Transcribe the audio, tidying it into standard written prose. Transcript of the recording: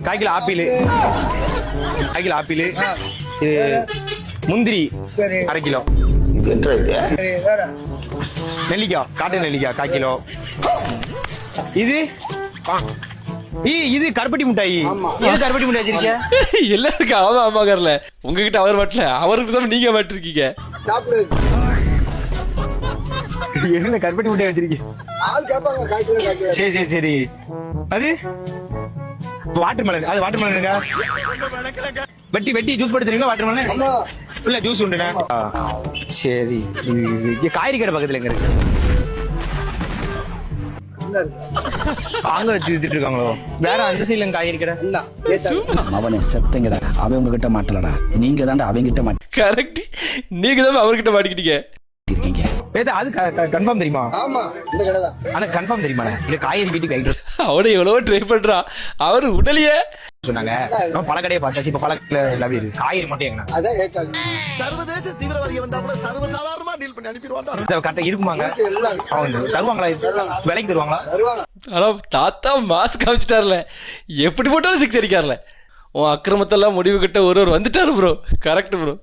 காய்கிலோ apple, காய்கிலோ apple, இது முந்திரி சரி 1/2 கிலோ, சரி வேற நெல்லிக்காய் காட்டு நெல்லிக்காய் 1/4 கிலோ, இது இது கருப்பட்டி மிட்டாய். இது கருப்பட்டி மிட்டாய் வச்சிருக்கியா? எல்லாருக்கும் ஆமா ஆமாங்கறல. உங்ககிட்ட அவர் மாட்டல, அவருக்கு தான் நீங்க மாட்டிருக்கீங்க. சாப்பிடு என்ன கருப்பட்டி மிட்டாய் வச்சிருக்கீங்க? ஆள் கேட்பாங்க காய்ச்சல் சரி சரி சரி. அது வாட்டர் மெலன். அது வாட்டர் மெலனுங்க. வெட்டி வெட்டி ஜூஸ் போட்டு தருவீங்களா? வாட்டர் மெலன் ஆமா ஃபுல்லா ஜூஸ் உண்டுண்ணே. சரி. இங்க காய்கறி கடை பக்கத்துல எங்க இருக்கு? அங்க வச்சு வித்துட்டு இருக்காங்களோ? வேற அந்த சைடுல காய்கறி கடை இல்ல அவனை செத்தங்கடா. அவன் உங்ககிட்ட மாட்டலடா, நீங்க தாண்டா அவங்கிட்ட கரெக்ட். நீங்க தான் அவர்கிட்ட மாட்டிக்கிட்டீங்க. மாட்டிருக்கீங்க. அது கன்ஃபார்ம் தெரியுமா? ஆமா இந்த கடை தான். ஆனா கன்ஃபார்ம் தெரியுமா? இல்ல காய்கறி வீட்டு கைட்டு அவனை எவ்வளவோ ட்ரை பண்றான், அவரு உடலையே சொன்னாங்க. பல கடையை பார்த்தாச்சு. இப்ப பல லவ் இருக்கு, காய்கறி மட்டும் எங்க அதான் கேட்காது. சர்வதேச தீவிரவாதி வந்தா கூட சர்வசாதாரணமா டீல் பண்ணி அனுப்பிடுவாங்க. கரெக்டா இருக்குமாங்க? அவங்க தருவாங்களா? விலைக்கு தருவாங்களா? வருவாங்க. ஆனா தாத்தா மாஸ்க் காமிச்சிட்டார்ல, எப்படி போட்டாலும் சிக்ஸ் அடிக்கார்ல. உன் அக்கிரமத்தெல்லாம் முடிவு கிட்ட ஒருவர் வந்துட்டாரு ப்ரோ. Correct bro.